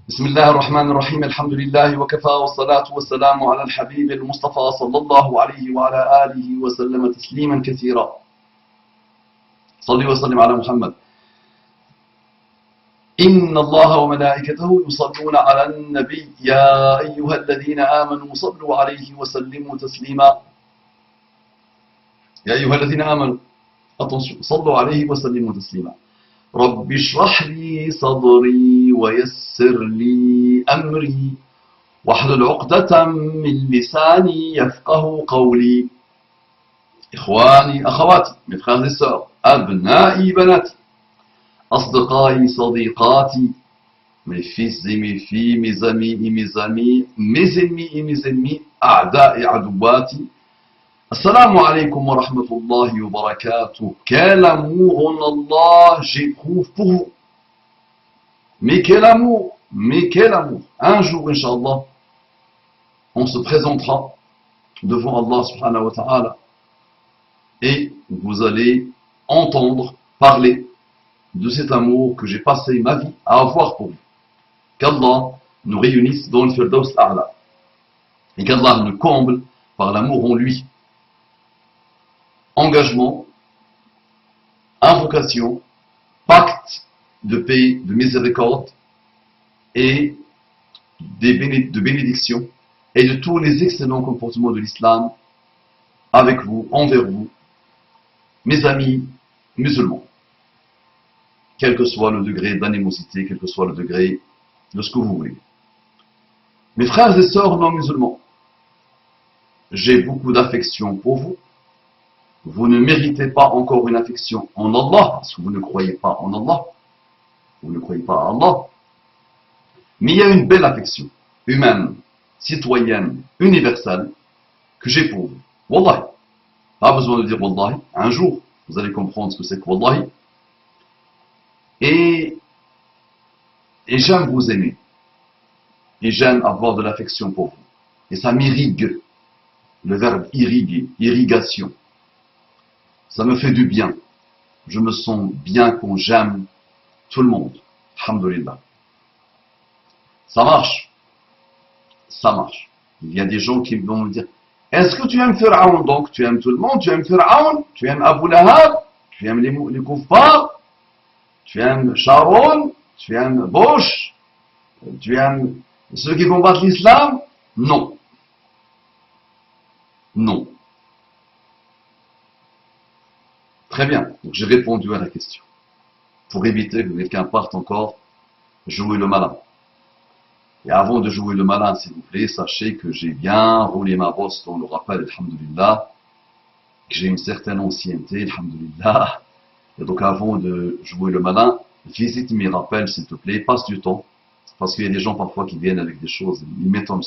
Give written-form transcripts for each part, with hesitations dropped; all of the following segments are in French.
بسم الله الرحمن الرحيم الحمد لله وكفى والصلاة والسلام على الحبيب المصطفى صلى الله عليه وعلى آله وسلم تسليما كثيرا. صلي وسلم على محمد. إن الله وملائكته يصلون على النبي يا أيها الذين آمنوا صلوا عليه وسلموا تسليما. يا أيها الذين آمنوا صلوا عليه وسلموا تسليما. رب اشرح لي صدري ويسر لي أمري واحلل عقدة من لساني يفقه قولي. إخواني أخواتي mes frères et sœurs أبنائي بناتي أصدقائي صديقاتي mes fils et mes filles mes amis et mes amis mes ennemis et mes ennemis أعدائي عدواتي. Assalamu alaikum wa rahmatullahi wa barakatuh. Quel amour en Allah j'éprouve pour vous. Mais quel amour, mais quel amour. Un jour, Inch'Allah, on se présentera devant Allah subhanahu wa ta'ala et vous allez entendre parler de cet amour que j'ai passé ma vie à avoir pour vous. Qu'Allah nous réunisse dans le Firdaus A'la et qu'Allah nous comble par l'amour en lui. Engagement, invocation, pacte de paix, de miséricorde et de bénédiction et de tous les excellents comportements de l'islam avec vous, envers vous, mes amis musulmans, quel que soit le degré d'animosité, quel que soit le degré de ce que vous voulez. Mes frères et sœurs non musulmans, j'ai beaucoup d'affection pour vous. Vous ne méritez pas encore une affection en Allah, parce que vous ne croyez pas en Allah. Vous ne croyez pas en Allah. Mais il y a une belle affection, humaine, citoyenne, universelle, que j'ai pour vous. Wallahi. Pas besoin de dire Wallahi. Un jour, vous allez comprendre ce que c'est que Wallahi. Et j'aime vous aimer. Et j'aime avoir de l'affection pour vous. Et ça m'irrigue. Le verbe irriguer, irrigation. Ça me fait du bien. Je me sens bien quand j'aime tout le monde. Alhamdulillah. Ça marche. Ça marche. Il y a des gens qui vont me dire, est-ce que tu aimes Pharaon? Donc tu aimes tout le monde, tu aimes Pharaon, tu aimes Abu Lahab, tu aimes les kuffars, tu aimes Sharon, tu aimes Bush, tu aimes ceux qui combattent l'islam? Non. Non. Très bien, donc j'ai répondu à la question. Pour éviter que quelqu'un parte encore jouer le malin. Et avant de jouer le malin, s'il vous plaît, sachez que j'ai bien roulé ma bosse dans le rappel, alhamdulillah, que j'ai une certaine ancienneté, alhamdulillah. Et donc avant de jouer le malin, visite mes rappels, s'il te plaît, passe du temps. Parce qu'il y a des gens parfois qui viennent avec des choses, ils m'étonnent.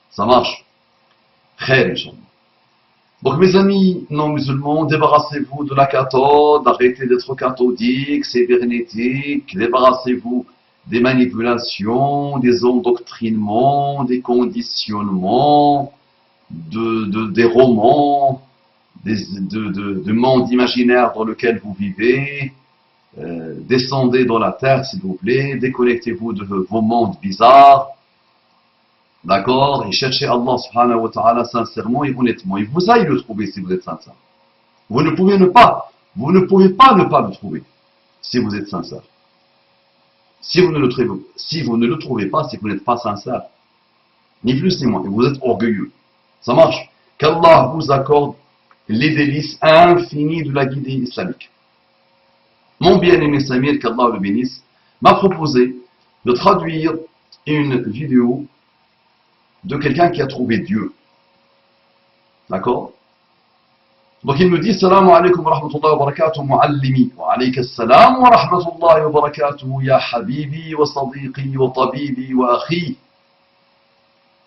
Ça marche. Khair, Inch'Allah. Donc mes amis non musulmans, débarrassez-vous de la cathode, arrêtez d'être cathodique, cybernétique, débarrassez-vous des manipulations, des endoctrinements, des conditionnements, des romans, de monde imaginaire dans lequel vous vivez. Descendez dans la terre s'il vous plaît, déconnectez-vous de vos mondes bizarres. D'accord? Et cherchez Allah subhanahu wa ta'ala sincèrement et honnêtement. Et vous allez le trouver si vous êtes sincère. Vous ne pouvez pas ne pas le trouver si vous êtes sincère. Si vous ne le trouvez pas, c'est que vous n'êtes pas sincère. Ni plus ni moins. Et vous êtes orgueilleux. Ça marche? Qu'Allah vous accorde les délices infinies de la guidée islamique. Mon bien-aimé Samir, qu'Allah le bénisse, m'a proposé de traduire une vidéo de quelqu'un qui a trouvé Dieu. D'accord? Donc il me dit, Salam alaikum wa rahmatullahi wa barakatuh, muallimi. Wa alayka salam wa rahmatullahi wa barakatuh, ya habibi wa sadiqi wa tabibi wa akhi.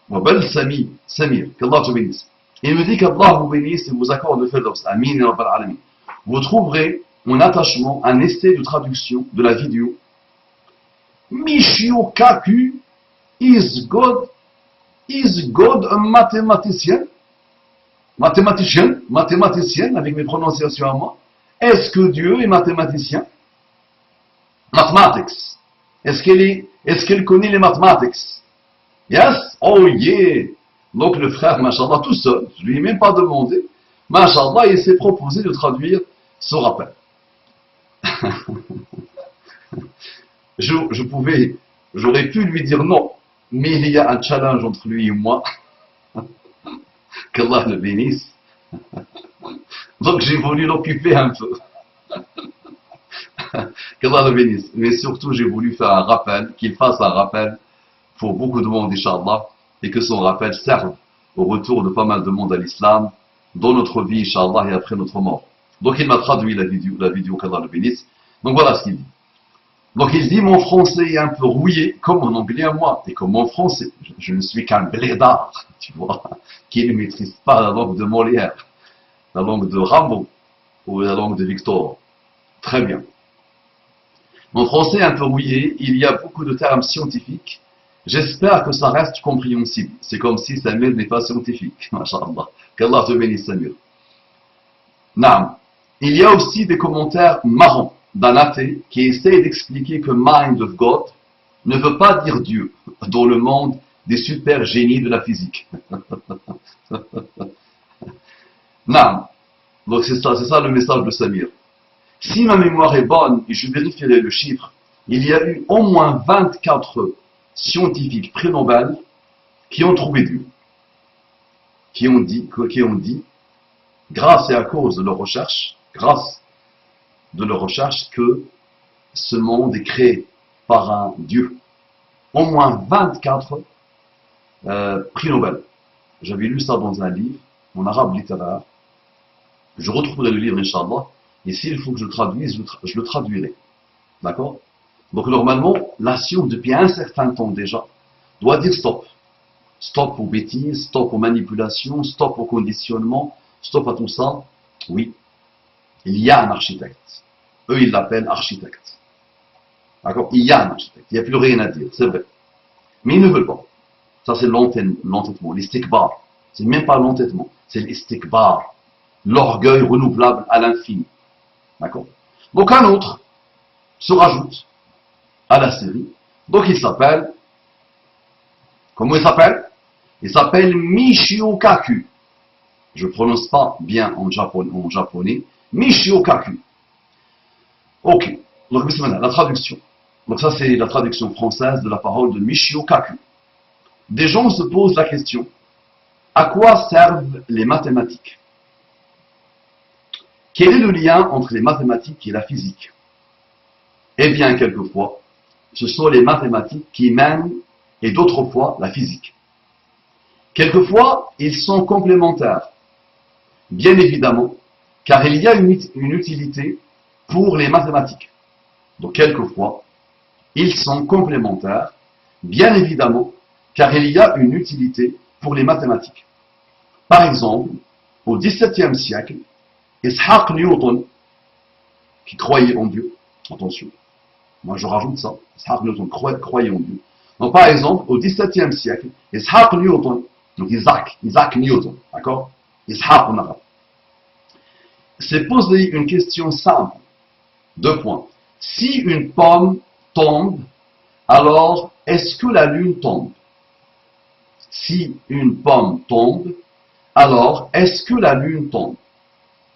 Wa bal Samir, qu'Allah te bénisse. Il me dit qu'Allah vous bénisse et vous accorde le Firdaus. Amin ya rabbal alamin. Vous trouverez mon attachement, un essai de traduction de la vidéo. Michio Kaku is God un mathématicien? Mathématicienne, avec mes prononciations à moi. Est-ce que Dieu est mathématicien? Mathematics. Est-ce qu'elle est Est-ce qu'elle connaît les mathématiques? Yes? Oh yeah! Donc le frère, machallah, tout seul, je lui ai même pas demandé, machallah, il s'est proposé de traduire ce rappel. J'aurais pu lui dire non, mais il y a un challenge entre lui et moi, qu'Allah le bénisse. Donc j'ai voulu l'occuper un peu. Qu'Allah le bénisse. Mais surtout, j'ai voulu faire un rappel, qu'il fasse un rappel pour beaucoup de monde, Inch'Allah, et que son rappel serve au retour de pas mal de monde à l'islam, dans notre vie, Inch'Allah, et après notre mort. Donc il m'a traduit la vidéo qu'Allah le bénisse. Donc voilà ce qu'il dit. Donc il dit, mon français est un peu rouillé, comme mon anglais à moi, et comme mon français. Je ne suis qu'un blédard, tu vois, qui ne maîtrise pas la langue de Molière, la langue de Rimbaud, ou la langue de Victor. Très bien. Mon français est un peu rouillé, il y a beaucoup de termes scientifiques. J'espère que ça reste compréhensible. C'est comme si Samir n'est pas scientifique. Masha'Allah. Qu'Allah te bénisse, Samir. Naam. Il y a aussi des commentaires marrants d'un athée qui essaie d'expliquer que Mind of God ne veut pas dire Dieu dans le monde des super génies de la physique. Naam. Donc c'est ça le message de Samir. Si ma mémoire est bonne, et je vérifierai le chiffre, il y a eu au moins 24 scientifiques pré-Nobel qui ont trouvé Dieu. Qui ont dit, grâce et à cause de leur recherche, que ce monde est créé par un Dieu. Au moins 24 prix Nobel. J'avais lu ça dans un livre, en arabe littéraire. Je retrouverai le livre, Inch'Allah. Et s'il faut que je le traduise, je le traduirai. D'accord? Donc normalement, la science, depuis un certain temps déjà, doit dire stop. Stop aux bêtises, stop aux manipulations, stop au conditionnement, stop à tout ça. Oui, il y a un architecte. Eux, ils l'appellent architecte. D'accord? Il y a un architecte. Il n'y a plus rien à dire, c'est vrai. Mais ils ne veulent pas. Ça, c'est l'entêtement, l'istikbar. C'est même pas l'entêtement, c'est l'istikbar. L'orgueil renouvelable à l'infini. D'accord? Donc un autre se rajoute à la série. Donc il s'appelle, comment il s'appelle? Il s'appelle Michio Kaku. Je ne prononce pas bien en japonais. Michio Kaku. Ok. Donc la traduction. Donc ça c'est la traduction française de la parole de Michio Kaku. Des gens se posent la question, à quoi servent les mathématiques? Quel est le lien entre les mathématiques et la physique? Eh bien, quelquefois, ce sont les mathématiques qui mènent, et d'autres fois, la physique. Quelquefois, ils sont complémentaires, bien évidemment, car il y a une utilité pour les mathématiques. Donc, quelquefois, ils sont complémentaires, bien évidemment, car il y a une utilité pour les mathématiques. Par exemple, au XVIIe siècle, Isaac Newton, qui croyait en Dieu, attention, moi je rajoute ça, Isaac Newton croyait en Dieu. Donc par exemple, au XVIIe siècle, Isaac Newton, donc Isaac Newton, d'accord? Isaac en arabe, s'est posé une question simple, 2 points. Si une pomme tombe, alors est-ce que la lune tombe? Si une pomme tombe, alors est-ce que la lune tombe?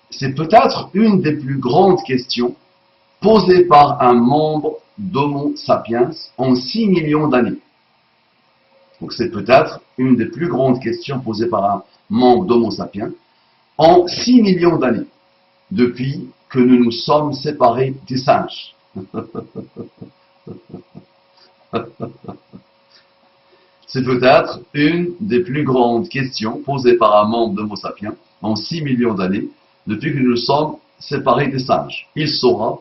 C'est peut-être une des plus grandes questions posées par un membre d'Homo sapiens en 6 millions d'années. Donc c'est peut-être une des plus grandes questions posées par un membre d'Homo sapiens en 6 millions d'années, depuis que nous nous sommes séparés des singes. C'est peut-être une des plus grandes questions posées par un membre d'Homo sapiens en 6 millions d'années, depuis que nous nous sommes séparés des singes. Il saura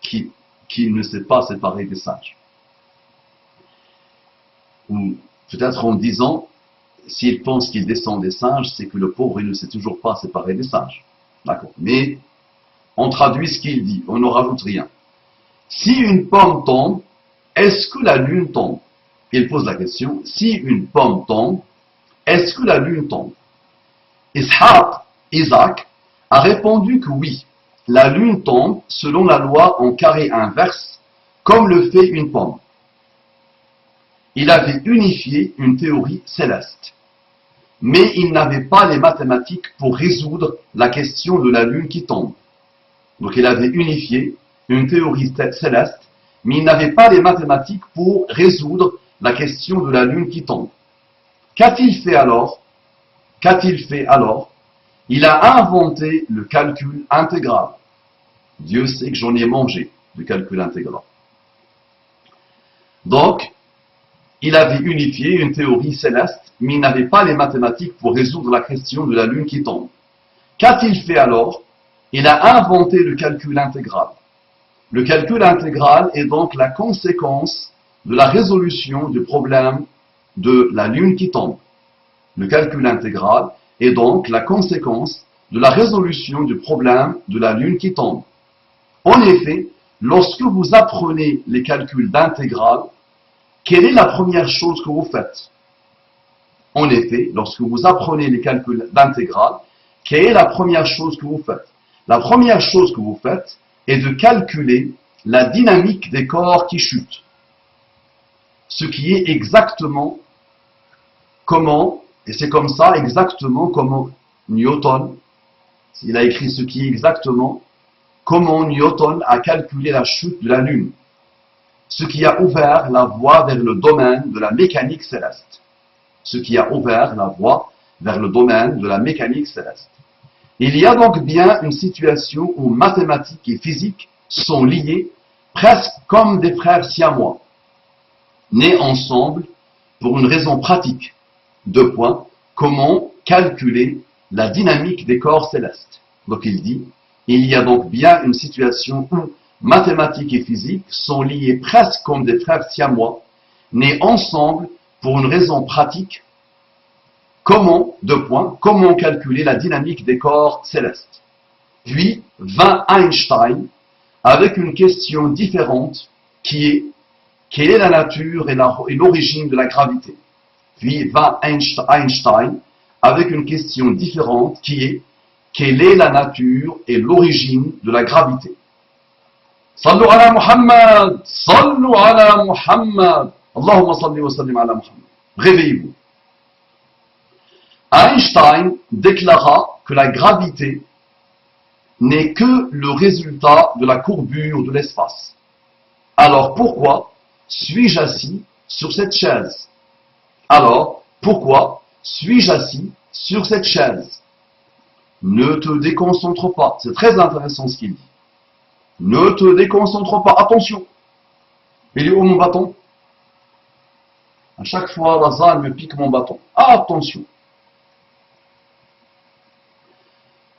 qui ne s'est pas séparé des singes. Ou peut-être en disant, s'il pense qu'il descend des singes, c'est que le pauvre, il ne s'est toujours pas séparé des singes. D'accord. Mais on traduit ce qu'il dit, on ne rajoute rien. Si une pomme tombe, est-ce que la lune tombe? Il pose la question, si une pomme tombe, est-ce que la lune tombe? Isaac, a répondu que oui, la lune tombe selon la loi en carré inverse, comme le fait une pomme. il avait unifié une théorie céleste. Mais il n'avait pas les mathématiques pour résoudre la question de la lune qui tombe. Donc il avait unifié une théorie céleste, mais il n'avait pas les mathématiques pour résoudre la question de la lune qui tombe. Qu'a-t-il fait alors? Qu'a-t-il fait alors? Il a inventé le calcul intégral. Dieu sait que j'en ai mangé du calcul intégral. Donc, il avait unifié une théorie céleste, mais il n'avait pas les mathématiques pour résoudre la question de la lune qui tombe. Qu'a-t-il fait alors? Il a inventé le calcul intégral. Le calcul intégral est donc la conséquence de la résolution du problème de la lune qui tombe. Le calcul intégral est donc la conséquence de la résolution du problème de la lune qui tombe. En effet, lorsque vous apprenez les calculs d'intégrale, quelle est la première chose que vous faites? En effet, lorsque vous apprenez les calculs d'intégrale, quelle est la première chose que vous faites? La première chose que vous faites est de calculer la dynamique des corps qui chutent. Ce qui est exactement comment, et c'est comme ça exactement comment Newton, il a écrit ce qui est exactement comment Newton a calculé la chute de la Lune. Ce qui a ouvert la voie vers le domaine de la mécanique céleste. Ce qui a ouvert la voie vers le domaine de la mécanique céleste. Il y a donc bien une situation où mathématiques et physique sont liés presque comme des frères siamois, nés ensemble pour une raison pratique. 2 points. Comment calculer la dynamique des corps célestes? Donc il dit, il y a donc bien une situation où mathématiques et physique sont liés presque comme des frères siamois, nés ensemble pour une raison pratique. Comment, 2 points, comment calculer la dynamique des corps célestes? Puis vint Einstein avec une question différente qui est quelle est la nature et l'origine de la gravité? Puis vint Einstein avec une question différente qui est quelle est la nature et l'origine de la gravité? Sallu ala Muhammad, sallu ala Muhammad, Allahumma salli wa sallim ala Muhammad. Réveillez-vous. Einstein déclara que la gravité n'est que le résultat de la courbure de l'espace. Alors pourquoi suis-je assis sur cette chaise? Alors pourquoi suis-je assis sur cette chaise? Ne te déconcentre pas. C'est très intéressant ce qu'il dit. Ne te déconcentre pas. Attention. Il est où mon bâton? À chaque fois, Raza me pique mon bâton. Attention.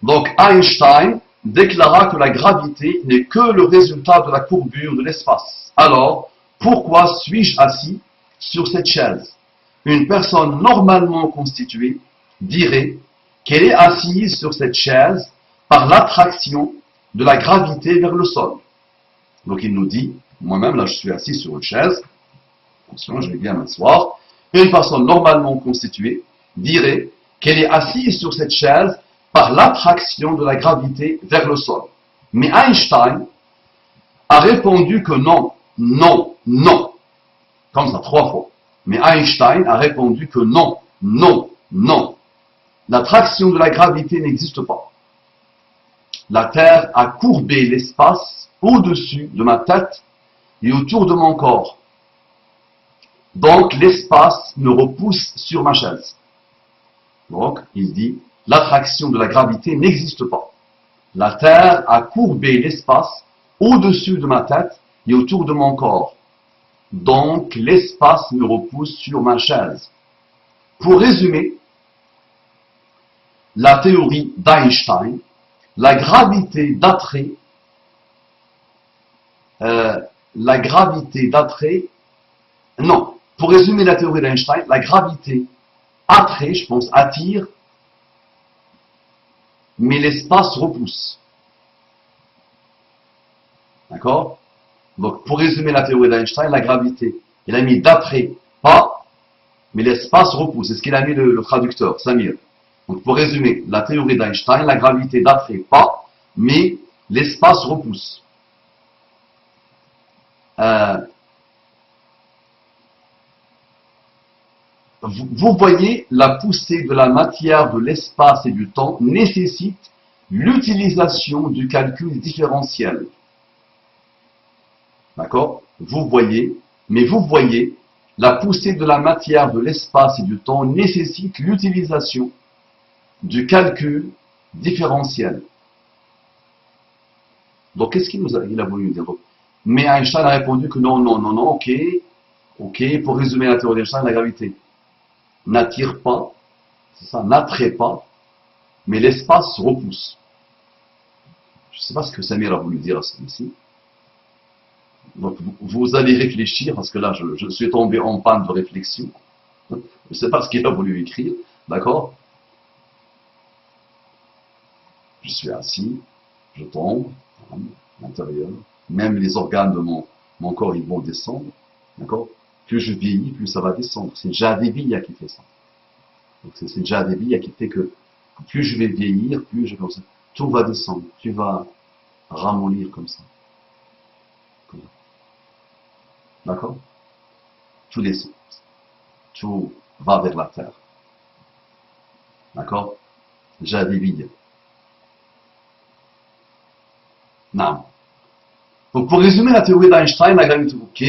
Donc Einstein déclara que la gravité n'est que le résultat de la courbure de l'espace. Alors, pourquoi suis-je assis sur cette chaise? Une personne normalement constituée dirait qu'elle est assise sur cette chaise par l'attraction de la gravité vers le sol. Donc il nous dit, moi-même là je suis assis sur une chaise, attention je vais bien m'asseoir, une personne normalement constituée dirait qu'elle est assise sur cette chaise par l'attraction de la gravité vers le sol. Mais Einstein a répondu que non, non, non, comme ça 3 fois. Mais Einstein a répondu que non, non, non. L'attraction de la gravité n'existe pas. La Terre a courbé l'espace au-dessus de ma tête et autour de mon corps. Donc l'espace me repousse sur ma chaise. Donc, il dit, l'attraction de la gravité n'existe pas. La Terre a courbé l'espace au-dessus de ma tête et autour de mon corps. Donc, l'espace me repousse sur ma chaise. Pour résumer, la théorie d'Einstein, la gravité d'attrait, non, pour résumer la théorie d'Einstein, la gravité attrait, je pense, attire, mais l'espace repousse. D'accord? Donc, pour résumer la théorie d'Einstein, la gravité, il a mis d'attrait, pas, mais l'espace repousse. C'est ce qu'il a mis le traducteur, Samir. Donc, pour résumer la théorie d'Einstein, la gravité d'attrait, pas, mais l'espace repousse. vous voyez, la poussée de la matière, de l'espace et du temps nécessite l'utilisation du calcul différentiel. D'accord? Vous voyez, mais vous voyez, la poussée de la matière, de l'espace et du temps nécessite l'utilisation du calcul différentiel. Donc, qu'est-ce il a voulu dire? Mais Einstein a répondu que non, non, non, non, ok, pour résumer la théorie d'Einstein, la gravité n'attire pas, c'est ça, n'attrait pas, mais l'espace repousse. Je ne sais pas ce que Samir a voulu dire à celui-ci. Donc, vous allez réfléchir, parce que là, je suis tombé en panne de réflexion. Je ne sais pas ce qu'il a voulu écrire, d'accord? Je suis assis, je tombe, à l'intérieur, même les organes de mon corps, ils vont descendre, d'accord? Plus je vieillis, plus ça va descendre. C'est Jadebia qui fait ça. Donc, c'est Jadebia qui fait que plus je vais vieillir, plus je... Tout va descendre, tu vas ramollir comme ça. D'accord? Tout descend. Tout va vers la terre. D'accord? Jadebia. Non. Donc pour résumer la théorie d'Einstein, la gravité, ok,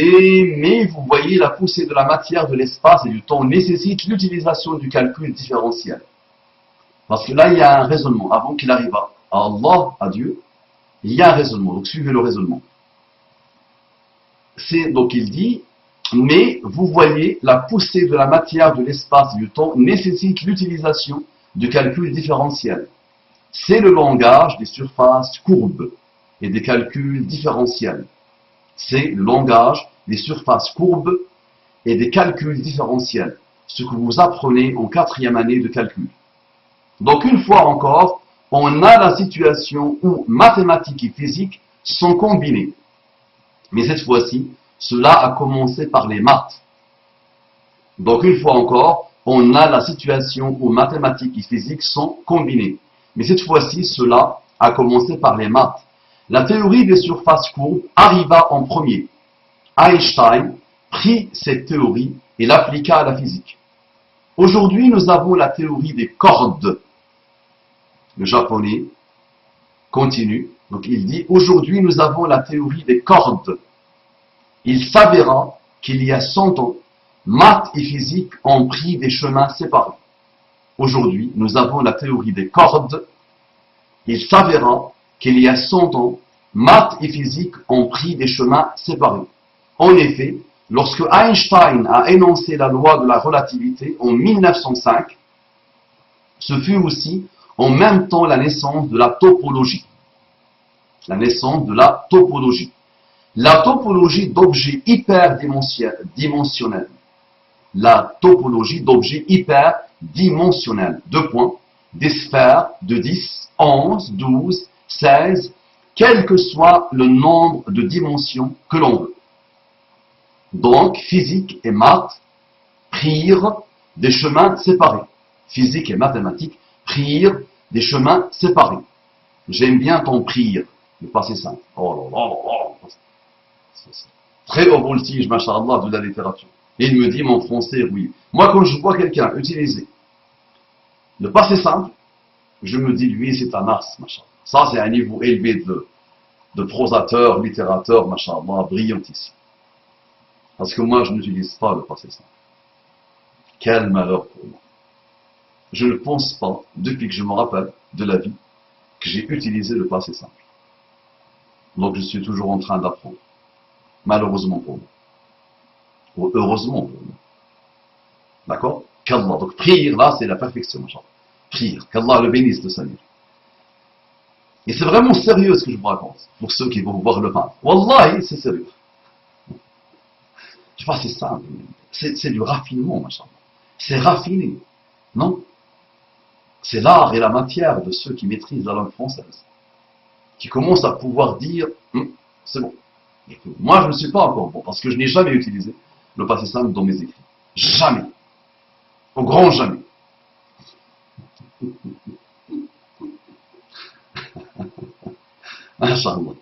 mais vous voyez la poussée de la matière, de l'espace et du temps nécessite l'utilisation du calcul différentiel. Parce que là, il y a un raisonnement. Avant qu'il arrive à Allah, à Dieu, il y a un raisonnement. Donc suivez le raisonnement. Donc il dit, mais vous voyez la poussée de la matière, de l'espace et du temps nécessite l'utilisation du calcul différentiel. C'est le langage des surfaces courbes et des calculs différentiels. C'est le langage des surfaces courbes et des calculs différentiels, ce que vous apprenez en 4e année de calcul. Donc une fois encore, on a la situation où mathématiques et physique sont combinées. Mais cette fois-ci, cela a commencé par les maths. Donc une fois encore, on a la situation où mathématiques et physique sont combinées. Mais cette fois-ci, cela a commencé par les maths. La théorie des surfaces courbes arriva en premier. Einstein prit cette théorie et l'appliqua à la physique. Aujourd'hui, nous avons la théorie des cordes. Le japonais continue. Donc il dit, aujourd'hui, nous avons la théorie des cordes. Il s'avéra qu'il y a 100 ans, maths et physique ont pris des chemins séparés. Aujourd'hui, nous avons la théorie des cordes. Il s'avéra qu'il y a 100 ans, maths et physique ont pris des chemins séparés. En effet, lorsque Einstein a énoncé la loi de la relativité en 1905, ce fut aussi en même temps la naissance de la topologie. La naissance de la topologie. La topologie d'objets hyperdimensionnels. La topologie d'objets hyperdimensionnels. 2 points. Des sphères de 10, 11, 12, 16, quel que soit le nombre de dimensions que l'on veut. Donc, physique et maths prirent des chemins séparés. Physique et mathématiques prirent des chemins séparés. J'aime bien ton prier, le passé simple. Oh là là là, c'est très haut voltige, machallah, de la littérature. Et il me dit, mon français, oui. Moi, quand je vois quelqu'un utiliser le passé simple, je me dis, lui, c'est un ars, machallah. Ça, c'est un niveau élevé de prosateur, littérateur, machallah, brillantissime. Parce que moi, je n'utilise pas le passé simple. Quel malheur pour moi. Je ne pense pas, depuis que je me rappelle de la vie, que j'ai utilisé le passé simple. Donc je suis toujours en train d'apprendre. Malheureusement pour moi. Ou heureusement pour moi. D'accord? Qu'Allah. Donc prier, là, c'est la perfection, machallah. Prier. Qu'Allah le bénisse de Samir. Et c'est vraiment sérieux ce que je vous raconte. Pour ceux qui vont voir le mal. Wallahi, c'est sérieux. Tu vois, c'est simple. C'est du raffinement, machallah. C'est raffiné. Non? C'est l'art et la matière de ceux qui maîtrisent la langue française. Qui commencent à pouvoir dire, c'est bon. Moi, je ne suis pas encore bon, parce que je n'ai jamais utilisé le passé simple dans mes écrits. Jamais. Au grand jamais. Inch'Allah.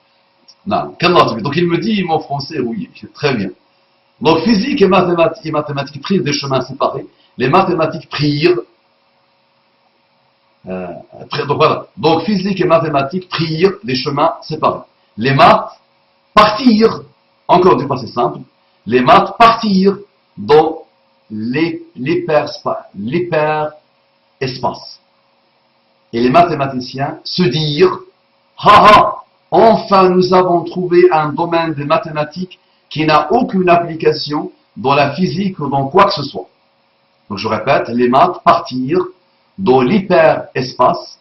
Non, donc il me dit, mon français, oui, très bien. Donc physique et mathématiques prirent des chemins séparés, les mathématiques prirent, donc voilà, donc physique et mathématiques prirent des chemins séparés. Les maths partirent, encore du passé simple, les maths partirent dans l'hyperespace. Et les mathématiciens se dirent, haha, enfin nous avons trouvé un domaine des mathématiques qui n'a aucune application dans la physique ou dans quoi que ce soit. Donc je répète, les maths partirent dans l'hyperespace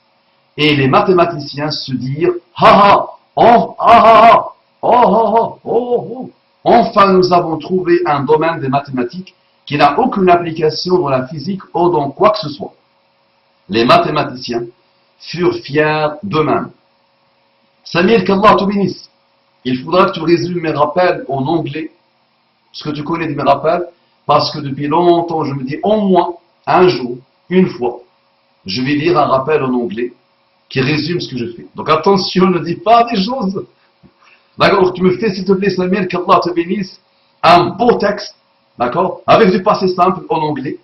et les mathématiciens se dirent, haha, oh, ah, ah, oh, oh, oh, oh, enfin nous avons trouvé un domaine des mathématiques qui n'a aucune application dans la physique ou dans quoi que ce soit. Les mathématiciens furent fiers d'eux-mêmes. Samir, qu'Allah te bénisse. Il faudra que tu résumes mes rappels en anglais, parce que tu connais mes rappels, parce que depuis longtemps, je me dis au moins un jour, une fois, je vais lire un rappel en anglais qui résume ce que je fais. Donc attention, ne dis pas des choses. D'accord, tu me fais, s'il te plaît, Samir, qu'Allah te bénisse, un beau texte, d'accord, avec du passé simple en anglais,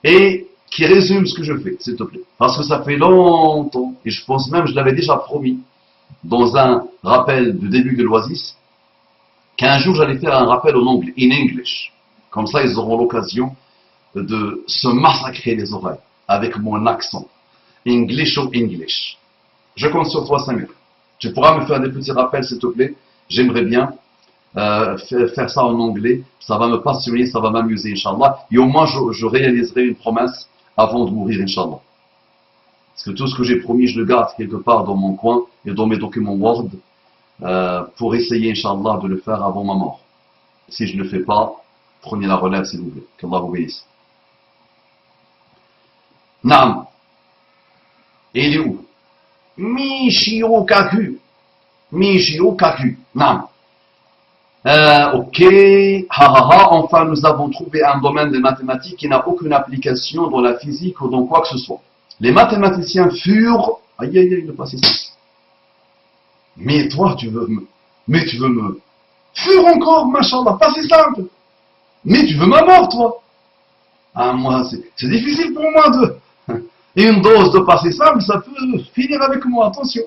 et qui résume ce que je fais, s'il te plaît. Parce que ça fait longtemps, et je pense même, je l'avais déjà promis, dans un rappel du début de l'Oasis, qu'un jour j'allais faire un rappel en anglais, in English. Comme ça, ils auront l'occasion de se massacrer les oreilles, avec mon accent. English ou English. Je compte sur toi, Samir. Tu pourras me faire des petits rappels, s'il te plaît. J'aimerais bien faire ça en anglais. Ça va me passionner, ça va m'amuser, Inch'Allah. Et au moins, je réaliserai une promesse avant de mourir, Inch'Allah. Parce que tout ce que j'ai promis, je le garde quelque part dans mon coin et dans mes documents Word pour essayer, Inch'Allah, de le faire avant ma mort. Si je ne le fais pas, prenez la relève, s'il vous plaît. Qu'Allah vous bénisse. Naam. Et il est où? Michio Kaku. Michio Kaku. Naam. Ok, enfin nous avons trouvé un domaine des mathématiques qui n'a aucune application dans la physique ou dans quoi que ce soit. Les mathématiciens furent... Aïe, aïe, aïe, le passé simple. Mais toi, tu veux me... Furent encore, machallah, passé simple. Mais tu veux ma mort, toi. Ah, moi, c'est difficile pour moi de... Et une dose de passé simple, ça peut finir avec moi, attention.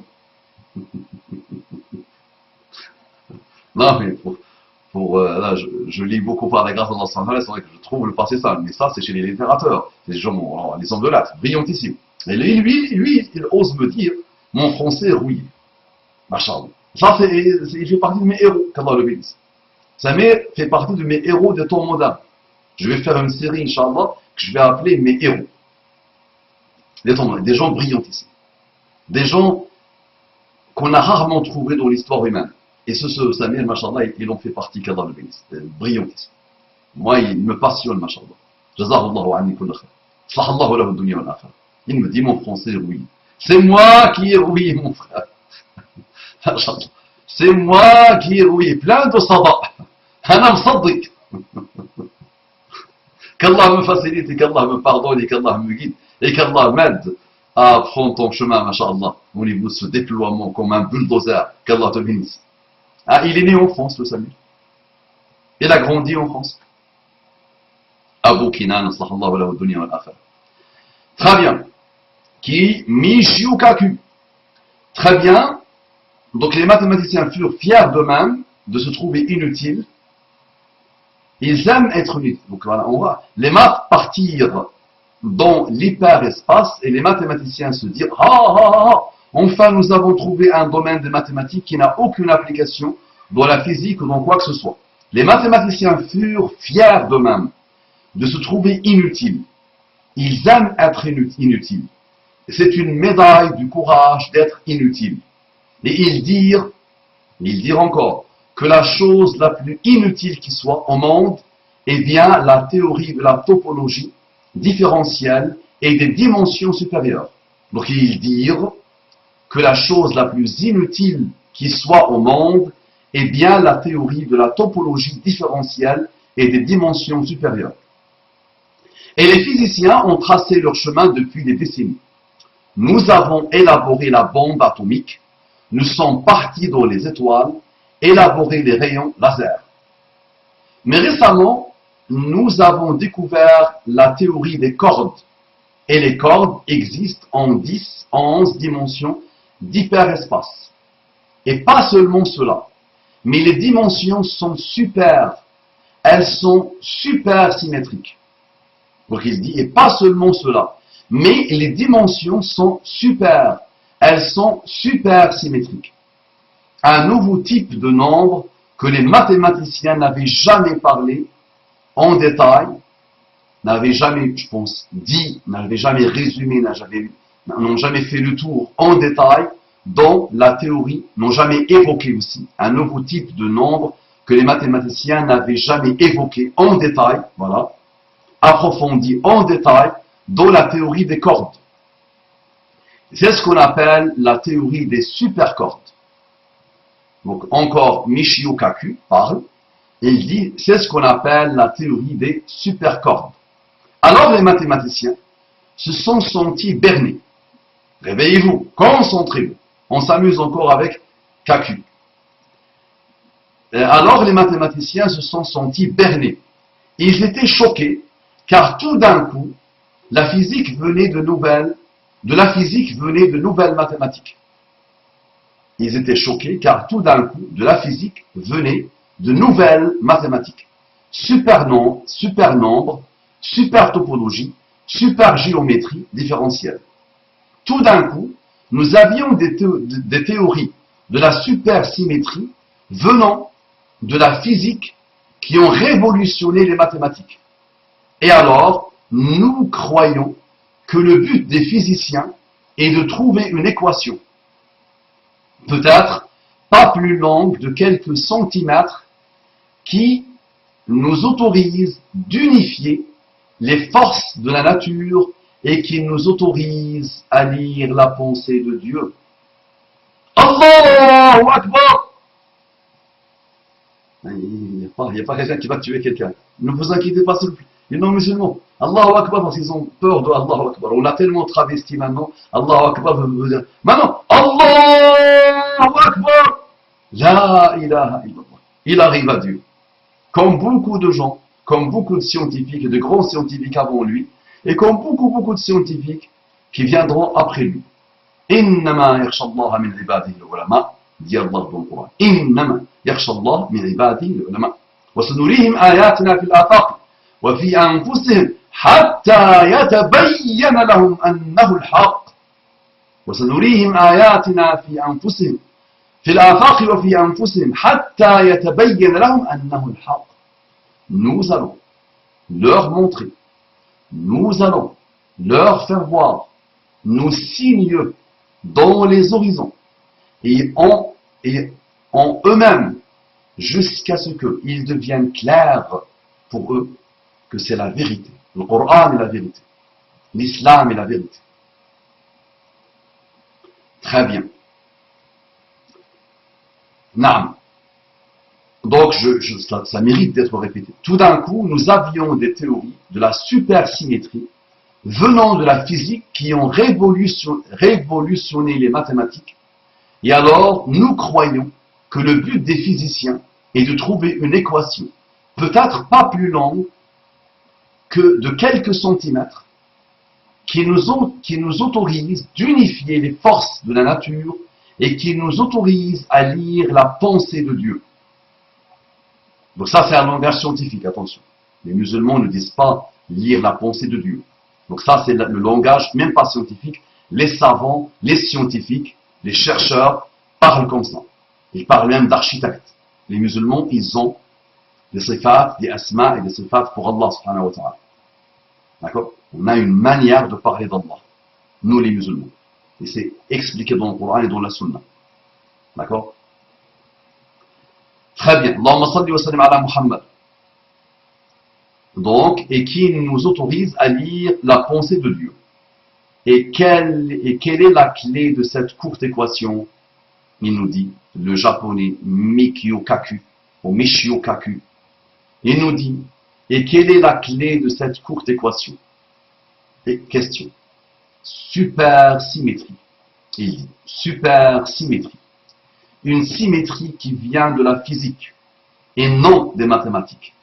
Non, mais là, je lis beaucoup par la grâce d'Allah, c'est vrai que je trouve le passé simple, mais ça, c'est chez les littérateurs, les gens, alors, les hommes de lettres, brillantissimes. Et lui, il ose me dire, mon français est rouillé. Machallah. Ça, il fait partie de mes héros, qu'Allah le bénisse. Ça fait partie de mes héros des temps modernes. Je vais faire une série, Inch'Allah, que je vais appeler mes héros. Des gens brillantissimes. Des gens qu'on a rarement trouvés dans l'histoire humaine. Et Samir, machallah, il en fait partie, qu'Allah le bénisse. Brillantissime. Moi, il me passionne, machallah. Jazahullahu anni kulla khair. Sahallahu lahu dunya wal akhirah. Il me dit, mon français est rouillé. C'est moi qui ai rouillé, mon frère. C'est moi qui ai rouillé. Plein de sada. Ana msaddik. Qu'Allah me facilite et qu'Allah me pardonne et qu'Allah me guide. Et qu'Allah m'aide à prendre ton chemin, machallah, au niveau de ce déploiement comme un bulldozer. Qu'Allah te bénisse. Ah, il est né en France, le Samir. Il a grandi en France. Abu Kinan, sallallahu alayhi wa dunya wal akhirah. Très bien. Qui Michio Kaku. Très bien. Donc les mathématiciens furent fiers d'eux-mêmes de se trouver inutiles. Ils aiment être inutiles. Donc voilà, on voit. Les maths partirent dans l'hyperespace et les mathématiciens se dirent enfin nous avons trouvé un domaine des mathématiques qui n'a aucune application dans la physique ou dans quoi que ce soit. Les mathématiciens furent fiers d'eux-mêmes de se trouver inutiles. Ils aiment être inutiles. C'est une médaille du courage d'être inutile. Et ils dirent encore que la chose la plus inutile qui soit au monde est bien la théorie de la topologie différentielle et des dimensions supérieures. Donc ils dirent que la chose la plus inutile qui soit au monde est bien la théorie de la topologie différentielle et des dimensions supérieures. Et les physiciens ont tracé leur chemin depuis des décennies. Nous avons élaboré la bombe atomique, nous sommes partis dans les étoiles, élaborer les rayons laser. Mais récemment, nous avons découvert la théorie des cordes. Et les cordes existent en 10, en 11 dimensions d'hyperespace. Et pas seulement cela, mais les dimensions sont super. Elles sont super symétriques. Donc il dit, et pas seulement cela, mais les dimensions sont super. Elles sont super symétriques. Un nouveau type de nombre que les mathématiciens n'avaient jamais parlé en détail, n'avaient jamais, je pense, dit, n'avaient jamais résumé, n'ont jamais fait le tour en détail dans la théorie, n'ont jamais évoqué aussi un nouveau type de nombre que les mathématiciens n'avaient jamais évoqué en détail, voilà, approfondi en détail dans la théorie des cordes. C'est ce qu'on appelle la théorie des supercordes. Donc encore Michio Kaku parle, et il dit c'est ce qu'on appelle la théorie des supercordes. Alors les mathématiciens se sont sentis bernés. Réveillez-vous, concentrez-vous. On s'amuse encore avec Kaku. Alors les mathématiciens se sont sentis bernés. Ils étaient choqués car tout d'un coup, la physique venait de la physique venaient de nouvelles mathématiques. Ils étaient choqués car tout d'un coup, de la physique venaient de nouvelles mathématiques. Super nombre, super topologie, super géométrie différentielle. Tout d'un coup, nous avions des théories de la supersymétrie venant de la physique qui ont révolutionné les mathématiques. Et alors, nous croyons que le but des physiciens est de trouver une équation, peut-être pas plus longue de quelques centimètres, qui nous autorise d'unifier les forces de la nature et qui nous autorise à lire la pensée de Dieu. Allahu Akbar! Il n'y a pas quelqu'un qui va tuer quelqu'un. Ne vous inquiétez pas, s'il vous plaît. Les non-musulmans, Allahu Akbar, parce qu'ils ont peur de Allahu Akbar. On l'a tellement travesti maintenant. Allahu Akbar veut dire. Maintenant, Allahu Akbar! La ilaha illallah. Il arrive à Dieu. Comme beaucoup de gens, comme beaucoup de scientifiques et de grands scientifiques avant lui, et comme beaucoup de scientifiques qui viendront après lui. Innama yakhshallaha min ibadihi al-ulama, dit Allah dans le Coran. Innama yakhshallaha min ibadihi al-ulama. Wa sanurihim ayatina fil afaq wa fi anfusihim hatta yatabayyana lahum annahu al-haq. Wa sanurihim ayatina fi anfusihim fil afaq wa fi anfusihim hatta yatabayyana lahum annahu al-haq. Nous allons leur montrer, nous allons leur faire voir nos signes dans les horizons et en eux-mêmes jusqu'à ce qu'ils deviennent clairs pour eux que c'est la vérité. Le Coran est la vérité. L'islam est la vérité. Très bien. Naam. Donc, ça mérite d'être répété. Tout d'un coup, nous avions des théories de la supersymétrie venant de la physique qui ont révolutionné les mathématiques. Et alors, nous croyons que le but des physiciens est de trouver une équation, peut-être pas plus longue que de quelques centimètres, qui nous autorise d'unifier les forces de la nature et qui nous autorise à lire la pensée de Dieu. Donc ça, c'est un langage scientifique, attention. Les musulmans ne disent pas lire la pensée de Dieu. Donc ça, c'est le langage, même pas scientifique. Les savants, les scientifiques, les chercheurs parlent comme ça. Ils parlent même d'architectes. Les musulmans, ils ont des sifat, des asma et des sifat pour Allah subhanahu wa ta'ala. D'accord? On a une manière de parler d'Allah. Nous, les musulmans. Et c'est expliqué dans le Coran et dans la Sunna. D'accord? Très bien. Allahumma salli wa sallim ala Muhammad. Donc, et qui nous autorise à lire la pensée de Dieu. Et quelle est la clé de cette courte équation? Il nous dit, le japonais Mikio Kaku, ou Michio Kaku. Il nous dit, et quelle est la clé de cette courte équation? Et question. Supersymétrie. Il dit, supersymétrie. Une symétrie qui vient de la physique et non des mathématiques.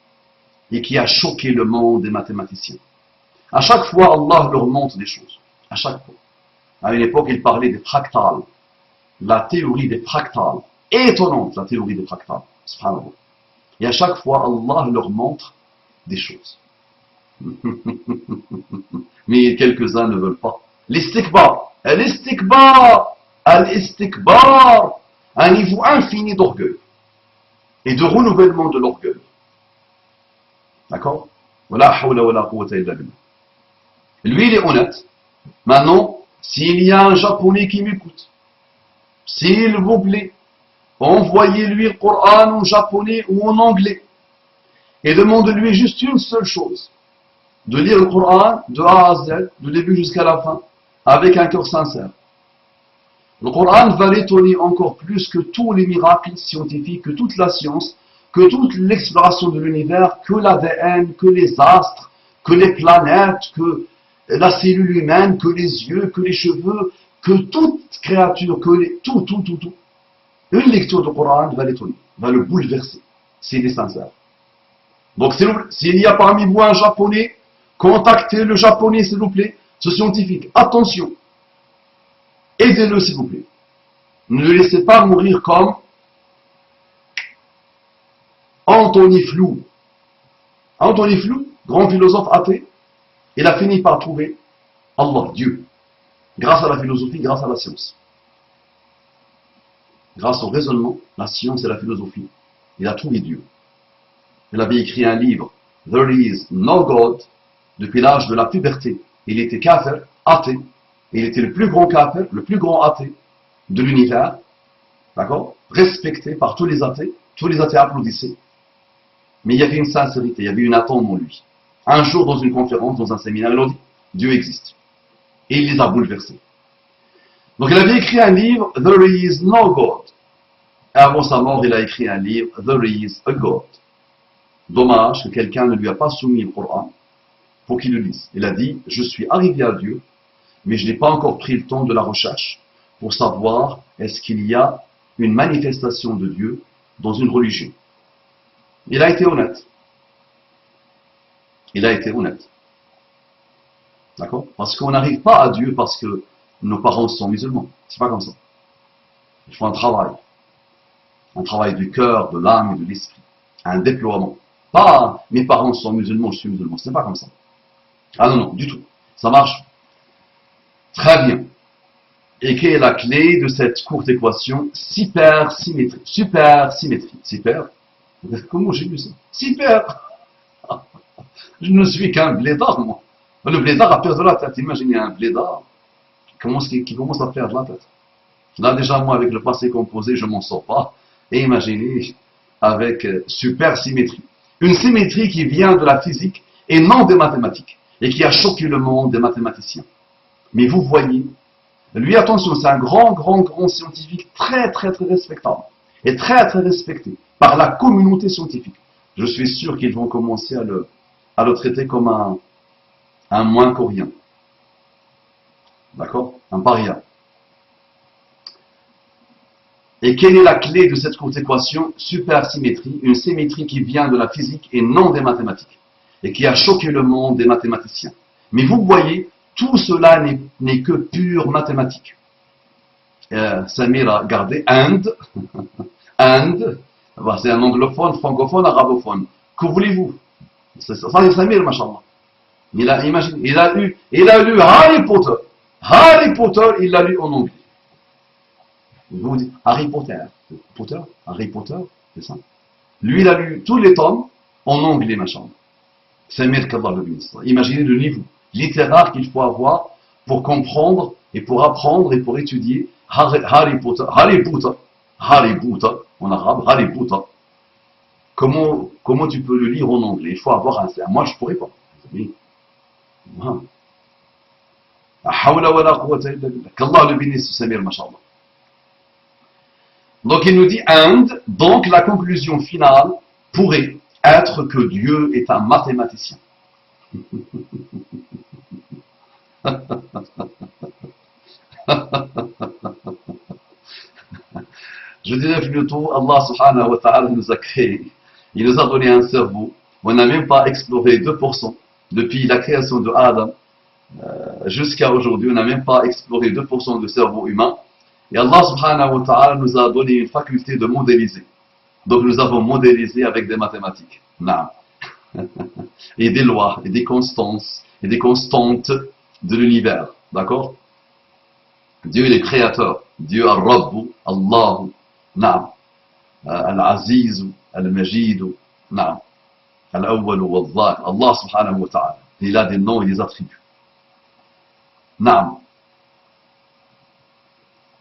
et qui a choqué le monde des mathématiciens. À chaque fois, Allah leur montre des choses. À chaque fois. À une époque, il parlait des fractales. La théorie des fractales. Étonnante, la théorie des fractales. Subhanallah. Et à chaque fois, Allah leur montre des choses. Mais quelques-uns ne veulent pas. L'istikbar. L'istikbar. L'istikbar. Un niveau infini d'orgueil. Et de renouvellement de l'orgueil. D'accord? Lui, il est honnête. Maintenant, s'il y a un japonais qui m'écoute, s'il vous plaît, envoyez-lui le Coran en japonais ou en anglais. Et demandez-lui juste une seule chose. De lire le Coran de A à Z, du début jusqu'à la fin, avec un cœur sincère. Le Coran va l'étonner encore plus que tous les miracles scientifiques, que toute la science, que toute l'exploration de l'univers, que l'ADN, que les astres, que les planètes, que la cellule humaine, que les yeux, que les cheveux, que toute créature, que tout. Une lecture du Coran va l'étonner, va le bouleverser, s'il est sincère. Donc s'il y a parmi vous un japonais, contactez le japonais s'il vous plaît, ce scientifique. Attention, aidez-le s'il vous plaît. Ne le laissez pas mourir comme Anthony Flew. Anthony Flew, grand philosophe athée, il a fini par trouver Allah, Dieu, grâce à la philosophie, grâce à la science. Grâce au raisonnement, la science et la philosophie, il a trouvé Dieu. Il avait écrit un livre, There is no God, depuis l'âge de la puberté. Il était kafir, athée, et il était le plus grand kafir, le plus grand athée de l'univers, d'accord, respecté par tous les athées applaudissaient. Mais il y avait une sincérité, il y avait une attente en lui. Un jour, dans une conférence, dans un séminaire, il a dit, Dieu existe. Et il les a bouleversés. Donc il avait écrit un livre, There is no God. Et avant sa mort, il a écrit un livre, There is a God. Dommage que quelqu'un ne lui a pas soumis le Coran pour qu'il le lise. Il a dit, je suis arrivé à Dieu, mais je n'ai pas encore pris le temps de la recherche pour savoir est-ce qu'il y a une manifestation de Dieu dans une religion. Il a été honnête. Il a été honnête. D'accord? Parce qu'on n'arrive pas à Dieu parce que nos parents sont musulmans. C'est pas comme ça. Il faut un travail. Un travail du cœur, de l'âme et de l'esprit. Un déploiement. Pas mes parents sont musulmans, je suis musulman. C'est pas comme ça. Ah non, non, du tout. Ça marche très bien. Et quelle est la clé de cette courte équation? Supersymétrie. Supersymétrie. Super. Comment j'ai vu ça? Super. Je ne suis qu'un blédard, moi. Le blédard a perdu la tête. Imaginez un blédard qui commence à perdre la tête. Là, déjà, moi, avec le passé composé, je m'en sors pas. Et imaginez avec supersymétrie. Une symétrie qui vient de la physique et non des mathématiques. Et qui a choqué le monde des mathématiciens. Mais vous voyez, lui, attention, c'est un grand scientifique très respectable. Et très respecté par la communauté scientifique. Je suis sûr qu'ils vont commencer à le traiter comme un moins qu'orien. D'accord? Un paria. Et quelle est la clé de cette courte équation? Supersymétrie, une symétrie qui vient de la physique et non des mathématiques, et qui a choqué le monde des mathématiciens. Mais vous voyez, tout cela n'est que pure mathématique. Samir a gardé Inde, Inde, c'est un anglophone, francophone, arabophone. Que voulez-vous? Ça c'est Samir, machallah. Il a lu Harry Potter. Harry Potter, il l'a lu en anglais. Vous dites, Harry Potter, Harry Potter, c'est ça. Lui, il a lu tous les tomes en anglais, machin. C'est qu'Allah le bénisse. Imaginez le niveau littéraire qu'il faut avoir pour comprendre et pour apprendre et pour étudier Harry Potter, en arabe, Harry Potter. Comment tu peux le lire en anglais? Il faut avoir un... Moi, je ne pourrais pas. Qu'Allah le bénisse, Samir, machallah. Donc il nous dit Inde, donc la conclusion finale pourrait être que Dieu est un mathématicien. Je dirais plutôt, Allah subhanahu wa ta'ala nous a créé, il nous a donné un cerveau On n'a même pas exploré 2%. Depuis la création de Adam jusqu'à aujourd'hui, on n'a même pas exploré 2% du cerveau humain. Et Allah subhanahu wa ta'ala nous a donné une faculté de modéliser. Donc nous avons modélisé avec des mathématiques. Non. Et des lois, et des constantes, de l'univers. D'accord? Dieu est le créateur. Dieu Al-Rabbu, Allahu, Naam. Al-Aziz, Al-Majid, Naam. Al-Awwal wal-Zahir. Allah subhanahu wa ta'ala. Il a des noms et des attributs. Naam.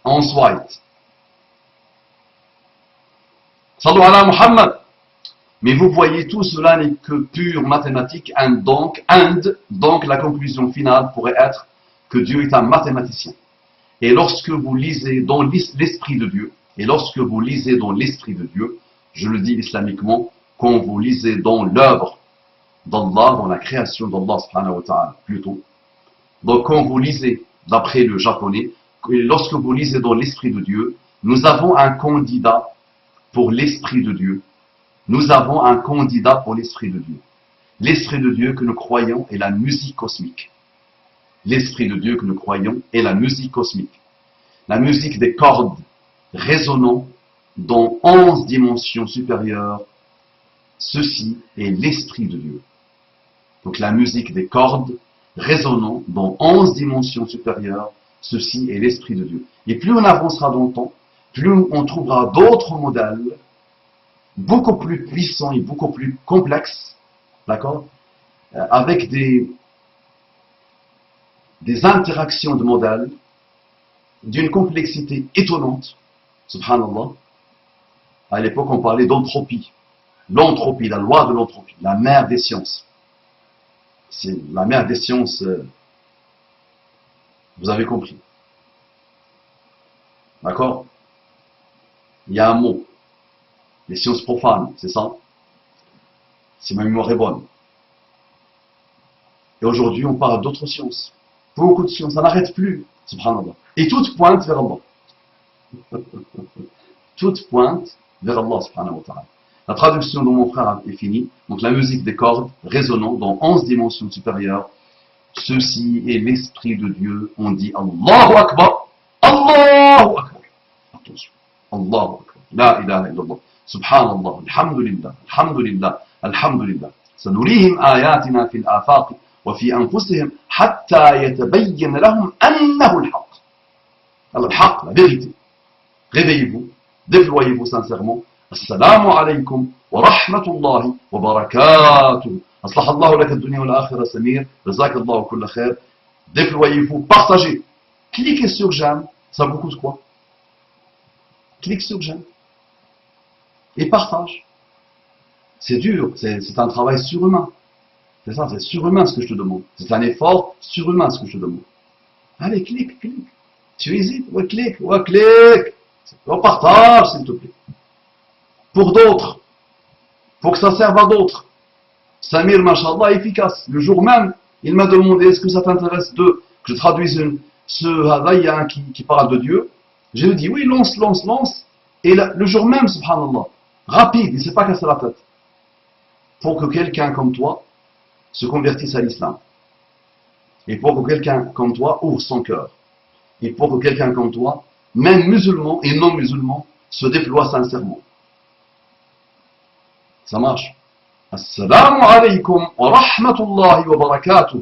Ensuite. Sallu ala Muhammad. Mais vous voyez, tout cela n'est que pure mathématique, donc la conclusion finale pourrait être que Dieu est un mathématicien. Et lorsque vous lisez dans l'esprit de Dieu, je le dis islamiquement, quand vous lisez dans l'œuvre d'Allah, dans la création d'Allah subhanahu wa ta'ala, plutôt. Donc quand vous lisez, d'après le japonais, lorsque vous lisez dans l'esprit de Dieu, nous avons un candidat pour l'esprit de Dieu. Nous avons un candidat pour l'Esprit de Dieu. L'Esprit de Dieu que nous croyons est la musique cosmique. L'Esprit de Dieu que nous croyons est la musique cosmique. La musique des cordes résonnant dans 11 dimensions supérieures. Ceci est l'Esprit de Dieu. Donc la musique des cordes résonnant dans 11 dimensions supérieures. Ceci est l'Esprit de Dieu. Et plus on avancera dans le temps, plus on trouvera d'autres modèles beaucoup plus puissants et beaucoup plus complexes, d'accord, avec des interactions de modèles d'une complexité étonnante, subhanallah. À l'époque, on parlait d'entropie. L'entropie, la loi de l'entropie, la mère des sciences. C'est la mère des sciences, vous avez compris. D'accord? Il y a un mot. Les sciences profanes, c'est ça? Si ma mémoire est bonne. Et aujourd'hui, on parle d'autres sciences. Beaucoup de sciences, ça n'arrête plus, subhanallah. Et toute pointe vers Allah. Toute pointe vers Allah, subhanahu wa ta'ala. La traduction de mon frère est finie. Donc la musique des cordes résonnant dans 11 dimensions supérieures. Ceci est l'Esprit de Dieu. On dit Allahu Akbar. Allahu Akbar. Attention. Allahu Akbar. La ilaha illallah. Subhanallah. Alhamdulillah. Alhamdulillah. Alhamdulillah. سنريهم آياتنا في الآفاق وفي أنفسهم حتى يتبين لهم أنه الحق. Alors, الحق, la vérité. Réveillez-vous, déployez-vous sincèrement. Assalamu alaikum wa rahmatullahi wa barakatuh. أصلح الله لك الدنيا والآخرة سمير. جزاك الله كل خير. Déployez-vous, partagez. Cliquez sur j'aime. Ça vous coûte quoi? Clique sur j'aime. Et partage. C'est dur, c'est un travail surhumain. C'est ça, c'est surhumain ce que je te demande. C'est un effort surhumain ce que je te demande. Allez, clique. Tu hésites? Ouais, clique. On partage, s'il te plaît. Pour d'autres. Pour que ça serve à d'autres. Samir, mashallah, efficace. Le jour même, il m'a demandé, est-ce que ça t'intéresse que je traduise ce hadaya qui parle de Dieu? Je lui ai dit, oui, lance. Et le jour même, subhanallah, rapide, il ne s'est pas cassé la tête. Pour que quelqu'un comme toi se convertisse à l'islam. Et pour que quelqu'un comme toi ouvre son cœur. Et pour que quelqu'un comme toi, même musulman et non musulman, se déploie sincèrement. Ça marche. Assalamu alaikum wa rahmatullahi wa barakatuh.